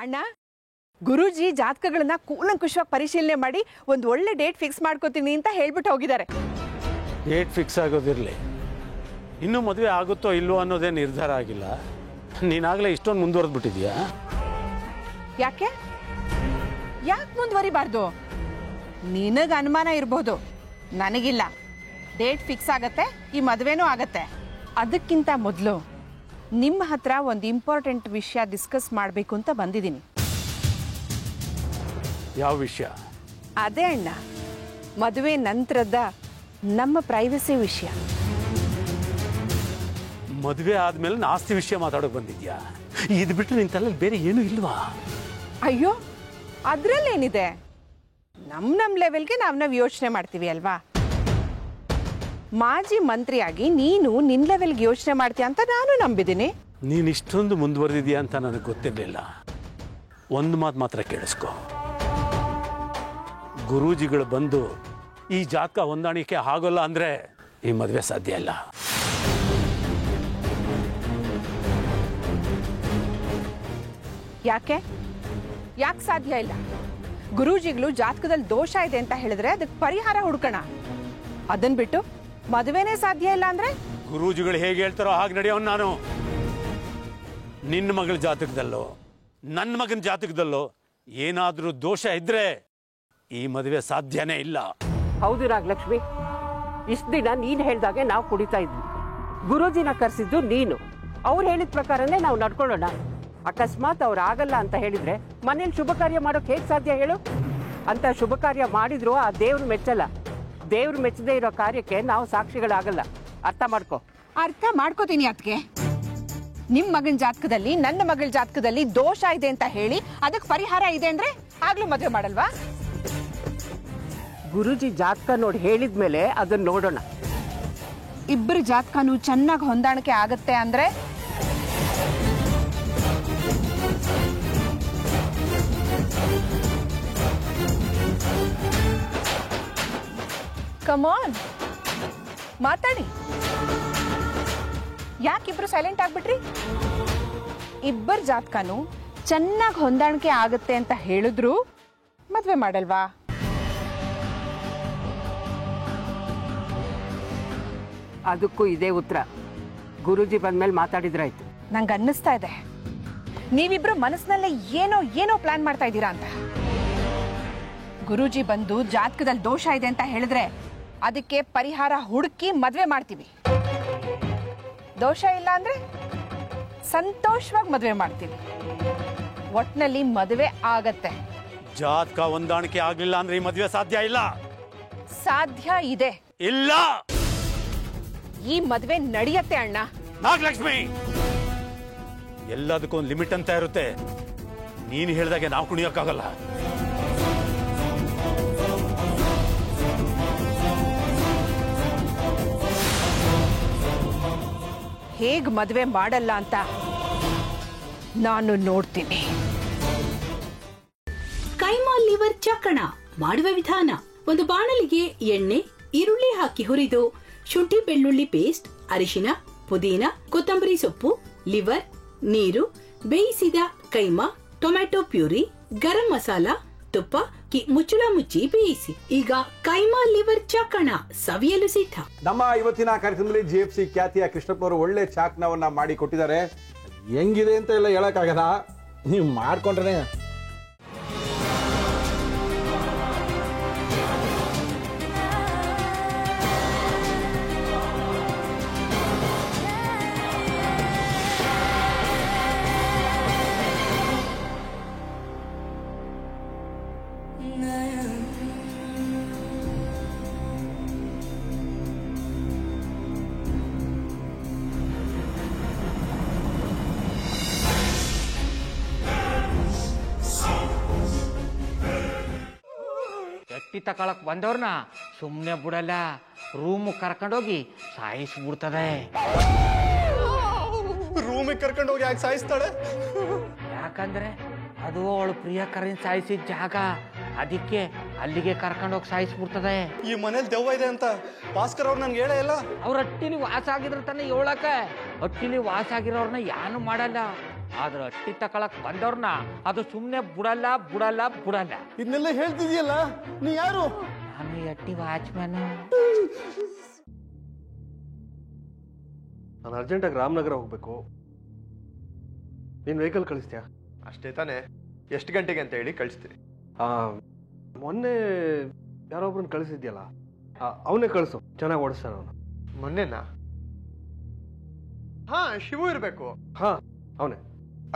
ಅಣ್ಣ, ಗುರೂಜಿ ಜಾತಕಗಳನ್ನ ಕೂಲಂಕುಷವಾಗಿ ಪರಿಶೀಲನೆ ಮಾಡಿ ಒಂದು ಒಳ್ಳೆ ಡೇಟ್ ಫಿಕ್ಸ್ ಮಾಡ್ಕೋತೀನಿ ಅಂತ ಹೇಳ್ಬಿಟ್ಟು ಹೋಗಿದ್ದಾರೆ. ಡೇಟ್ ಫಿಕ್ಸ್ ಆಗೋದಿರಲಿ, ಇನ್ನೂ ಮದುವೆ ಆಗುತ್ತೋ ಇಲ್ಲೋ ಅನ್ನೋದೇ ನಿರ್ಧಾರ ಆಗಿಲ್ಲ. ನೀನಾಗಲೇ ಇಷ್ಟೊಂದು ಮುಂದುವರೆದ್ಬಿಟ್ಟಿದ್ಯಾ? ಯಾಕೆ ಮುಂದುವರಿಬಾರ್ದು? ನಿನಗೆ ಅನುಮಾನ ಇರ್ಬೋದು, ನನಗಿಲ್ಲ. ಡೇಟ್ ಫಿಕ್ಸ್ ಆಗತ್ತೆ, ಈ ಮದುವೆನೂ ಆಗತ್ತೆ. ಅದಕ್ಕಿಂತ ಮೊದಲು ನಿಮ್ಮ ಹತ್ರ ಒಂದು ಇಂಪಾರ್ಟೆಂಟ್ ವಿಷಯ ಡಿಸ್ಕಸ್ ಮಾಡಬೇಕು ಅಂತ ಬಂದಿದ್ದೀನಿ. ಯಾವ ವಿಷಯ? ಅದೇ ಅಣ್ಣ, ಮದುವೆ ನಂತರದ ನಮ್ಮ ಪ್ರೈವಸಿ ವಿಷಯ. ಮದುವೆ ಆದ್ಮೇಲೆ ಆಸ್ತಿ ವಿಷಯ ಮಾತಾಡೋಕೆ ಬಂದಿದ್ಯಾ? ಇದು ಬಿಟ್ಟು ನಿನ್ನ ತಲೆಯಲ್ಲಿ ಬೇರೆ ಏನೂ ಇಲ್ವಾ? ಅಯ್ಯೋ, ಅದ್ರಲ್ಲೇನಿದೆ? ನಮ್ಮ ಲೆವೆಲ್ಗೆ ನಾವು ಯೋಚನೆ ಮಾಡ್ತೀವಿ ಅಲ್ವಾ? ಮಾಜಿ ಮಂತ್ರಿಯಾಗಿ ನೀನು ನಿನ್ನ ಲೆವೆಲ್ಗೆ ಯೋಚನೆ ಮಾಡ್ತೀಯ ಅಂತ ನಾನು ನಂಬಿದ್ದೀನಿ. ನೀನು ಇಷ್ಟೊಂದು ಮುಂದುವರೆದಿದ್ಯಾ ಅಂತ ನನಗೆ ಗೊತ್ತಿರಲಿಲ್ಲ. ಒಂದು ಮಾತ್ರ ಕೇಳಿಸ್ಕೊ, ಗುರೂಜಿಗಳು ಬಂದು ಈ ಜಾತಕ ಹೊಂದಾಣಿಕೆ ಆಗೋಲ್ಲ ಅಂದರೆ ಈ ಮದುವೆ ಸಾಧ್ಯ ಇಲ್ಲ. ಯಾಕೆ ಸಾಧ್ಯ ಇಲ್ಲ? ಗುರೂಜಿಗಳು ಜಾತಕದಲ್ಲಿ ದೋಷ ಇದೆ ಅಂತ ಹೇಳಿದ್ರೆ ಅದಕ್ಕೆ ಪರಿಹಾರ ಹುಡ್ಕೋಣ. ಅದನ್ನ ಬಿಟ್ಟು ಮದುವೆನೇ ಸಾಧ್ಯ ಇಲ್ಲ ಅಂದ್ರೆ? ಗುರೂಜಿಗಳು ಹೇಗೆ ಹೇಳ್ತಾರೋ ಹಾಗೆ ನಡೆಯೋನು ನಾನು. ನಿನ್ನ ಮಗಳ ಜಾತಕದಲ್ಲೋ ನನ್ನ ಮಗನ ಜಾತಕದಲ್ಲೋ ಏನಾದರೂ ದೋಷ ಇದ್ರೆ ಈ ಮದುವೆ ಸಾಧ್ಯನೇ ಇಲ್ಲ. ಹೌದು ನಾಗಲಕ್ಷ್ಮಿ, ಇಷ್ಟು ದಿನ ನೀನು ಹೇಳ್ದಾಗೆ ನಾವು ಕುಡಿತಾ ಇದ್ವಿ. ಗುರೂಜಿನ ಕರೆಸಿದ್ದು ನೀನು, ಅವ್ರು ಹೇಳಿದ ಪ್ರಕಾರನೇ ನಾವು ನಡ್ಕೊಳ್ಳೋಣ. ಅಕಸ್ಮಾತ್ ಅವ್ರು ಆಗಲ್ಲ ಅಂತ ಹೇಳಿದ್ರೆ ಮನೇಲಿ ಶುಭ ಕಾರ್ಯ ಮಾಡೋಕೆ ಹೇಗೆ ಸಾಧ್ಯ ಹೇಳು? ಅಂತ ಶುಭ ಕಾರ್ಯ ಮಾಡಿದ್ರು ಆ ದೇವ್ರು ಮೆಚ್ಚಲ್ಲ. ದೇವ್ರು ಮೆಚ್ಚದೇ ಇರೋ ಕಾರ್ಯಕ್ಕೆ ನಾವು ಸಾಕ್ಷಿಗಳಾಗಲ್ಲ. ಅರ್ಥ ಮಾಡ್ಕೋತೀನಿ. ಅದಕ್ಕೆ ನಿಮ್ಮ ಮಗನ ಜಾತಕದಲ್ಲಿ ನನ್ನ ಮಗಳ ಜಾತಕದಲ್ಲಿ ದೋಷ ಇದೆ ಅಂತ ಹೇಳಿ ಅದಕ್ಕೆ ಪರಿಹಾರ ಇದೆ ಅಂದ್ರೆ ಆಗ್ಲೂ ಮದುವೆ ಮಾಡಲ್ವಾ? ಗುರುಜಿ ಜಾತಕ ನೋಡಿ ಹೇಳಿದ್ಮೇಲೆ ಅದನ್ನ ನೋಡೋಣ. ಇಬ್ಬರು ಜಾತಕನೂ ಚೆನ್ನಾಗಿ ಹೊಂದಾಣಿಕೆ ಆಗತ್ತೆ ಅಂದ್ರೆ ಕಮಾನ್ ಮಾತಾಡಿ. ಯಾಕಿಬ್ರು ಸೈಲೆಂಟ್ ಆಗ್ಬಿಟ್ರಿ? ಇಬ್ಬರ ಜಾತಕನು ಚೆನ್ನಾಗಿ ಹೊಂದಾಣಿಕೆ ಆಗುತ್ತೆ ಅಂತ ಹೇಳಿದ್ರು ಮದ್ವೆ ಮಾಡಲ್ವಾ? ಅದಕ್ಕೂ ಇದೇ ಉತ್ತರ. ಗುರೂಜಿ ಬಂದ್ಮೇಲೆ ಮಾತಾಡಿದ್ರಾಯ್ತು. ನಂಗೆ ಅನ್ನಿಸ್ತಾ ಇದೆ ನೀವಿಬ್ರು ಮನಸ್ಸಿನಲ್ಲೇ ಏನೋ ಪ್ಲಾನ್ ಮಾಡ್ತಾ ಇದ್ದೀರಾ ಅಂತ. ಗುರೂಜಿ ಬಂದು ಜಾತಕದಲ್ಲಿ ದೋಷ ಇದೆ ಅಂತ ಹೇಳಿದ್ರೆ ಅದಕ್ಕೆ ಪರಿಹಾರ ಹುಡುಕಿ ಮದ್ವೆ ಮಾಡ್ತೀವಿ. ದೋಷ ಇಲ್ಲ ಅಂದ್ರೆ ಸಂತೋಷವಾಗಿ ಮದ್ವೆ ಮಾಡ್ತೀವಿ. ಒಟ್ನಲ್ಲಿ ಮದುವೆ ಆಗತ್ತೆ. ಜಾತಕ ಹೊಂದಾಣಿಕೆ ಆಗ್ಲಿಲ್ಲ ಅಂದ್ರೆ ಈ ಮದುವೆ ಸಾಧ್ಯ ಇಲ್ಲ. ಸಾಧ್ಯ ಇದೆ. ಇಲ್ಲ, ಈ ಮದುವೆ ನಡೆಯತ್ತೆ ಅಣ್ಣ. ನಾಗಲಕ್ಷ್ಮಿ, ಎಲ್ಲದಕ್ಕೂ ಒಂದು ಲಿಮಿಟ್ ಅಂತ ಇರುತ್ತೆ. ನೀನು ಹೇಳಿದಾಗೆ ನಾವು ಕುಣಿಯೋಕ್ಕಾಗಲ್ಲ. ಹೇಗ್ ಮದುವೆ ಮಾಡಲ್ಲ ಅಂತ ನಾನು ನೋಡ್ತೀನಿ. ಕೈಮಾ ಲಿವರ್ ಚಕ್ಕಣ ಮಾಡುವ ವಿಧಾನ: ಒಂದು ಬಾಣಲಿಗೆ ಎಣ್ಣೆ, ಈರುಳ್ಳಿ ಹಾಕಿ ಹುರಿದು ಶುಂಠಿ ಬೆಳ್ಳುಳ್ಳಿ ಪೇಸ್ಟ್, ಅರಿಶಿನ, ಪುದೀನ, ಕೊತ್ತಂಬರಿ ಸೊಪ್ಪು, ಲಿವರ್, ನೀರು, ಬೇಯಿಸಿದ ಕೈಮಾ, ಟೊಮ್ಯಾಟೊ ಪ್ಯೂರಿ, ಗರಂ ಮಸಾಲ, ತುಪ್ಪ ಮುಚ್ಚಳ ಮುಚ್ಚಿ ಬೇಯಿಸಿ. ಈಗ ಕೈಮಾ ಲಿವರ್ ಚಾಕಣ ಸವಿಯಲು ಸಿದ್ಧ. ನಮ್ಮ ಇವತ್ತಿನ ಕಾರ್ಯಕ್ರಮದಲ್ಲಿ GFC ಖ್ಯಾತಿಯ ಕೃಷ್ಣಪ್ಪನವರು ಒಳ್ಳೆ ಚಾಕ್ನವನ್ನ ಮಾಡಿ ಕೊಟ್ಟಿದ್ದಾರೆ. ಹೆಂಗಿದೆ ಅಂತ ಎಲ್ಲ ಹೇಳಕ್ಕಾಗಲ್ಲ, ನೀವು ಮಾಡ್ಕೊಂಡ್ರೆ. ಎಟ್ಟಿ ತಕೊಳಕ್ ಬಂದವ್ರನ್ನ ಸುಮ್ಮನೆ ಬಿಡಲ್ಲ, ರೂಮ್ ಕರ್ಕೊಂಡೋಗಿ ಸಾಯಿಸ್ಬಿಡ್ತದೆ. ರೂಮಿಗೆ ಕರ್ಕೊಂಡೋಗಿ ಯಾಕೆ ಸಾಯಿಸ್ತಾಳೆ? ಯಾಕಂದ್ರೆ ಅದು ಅವಳು ಪ್ರಿಯಕರನ್ ಸಾಯಿಸಿದ ಜಾಗ, ಅದಕ್ಕೆ ಅಲ್ಲಿಗೆ ಕರ್ಕೊಂಡೋಗಿ ಸಾಯಿಸ್ಬಿಡ್ತದೆ. ಈ ಮನೇಲಿ ದೆವ್ವ ಇದೆ ಅಂತ ಭಾಸ್ಕರ್ ಅವ್ರು ನನ್ಗೆ ಹೇಳೇ ಇಲ್ಲ. ಅವ್ರ ಹಟ್ಟಿಲಿ ವಾಸ ಆಗಿದ್ರ ತಾನೆ ಹೇಳಕ. ಹಟ್ಟಿಲಿ ವಾಸ ಆಗಿರೋರ್ನ ಯಾನು ಮಾಡಲ್ಲ. ಆದ್ರೆ ಅಟ್ಟಿ ತಕೊಳಕ್ ಬಂದವ್ರನ್ನ ಅದು ಸುಮ್ಮನೆ ಬಿಡಲ್ಲ ಬಿಡಲ್ಲ ಬಿಡಲ್ಲ. ಇದನ್ನೆಲ್ಲ ಹೇಳ್ತಿದ್ಯಲ್ಲ, ನೀ ಯಾರು? ನಾನು ಅಟ್ಟಿ ವಾಚ್ಮ್ಯಾನ್. ನಾನು ಅರ್ಜೆಂಟಾಗಿ ರಾಮನಗರ ಹೋಗ್ಬೇಕು. ನೀನು ವೆಹಿಕಲ್ ಕಳಿಸ್ತೀಯಾ? ಅಷ್ಟೇ ತಾನೇ. ಎಷ್ಟು ಗಂಟೆಗೆ ಅಂತ ಹೇಳಿ ಕಳಿಸ್ತೀನಿ. ಮೊನ್ನೆ ಯಾರೊಬ್ರನ್ನ ಕಳಿಸಿದ್ಯಲ್ಲ, ಅವನೇ ಕಳಿಸು, ಚೆನ್ನಾಗಿ ಓಡಿಸ್ತಾನೆ ಅವನು. ಮೊನ್ನೆನಾ? ಹಾ, ಶಿವು ಇರಬೇಕು. ಹಾ, ಅವನೇ.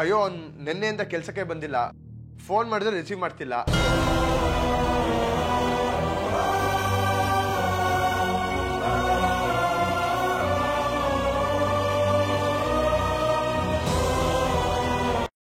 ಅಯ್ಯೋ, ಅವ್ನು ನಿನ್ನೆಯಿಂದ ಕೆಲಸಕ್ಕೆ ಬಂದಿಲ್ಲ. ಫೋನ್ ಮಾಡಿದ್ರೆ ರಿಸೀವ್ ಮಾಡ್ತಿಲ್ಲ.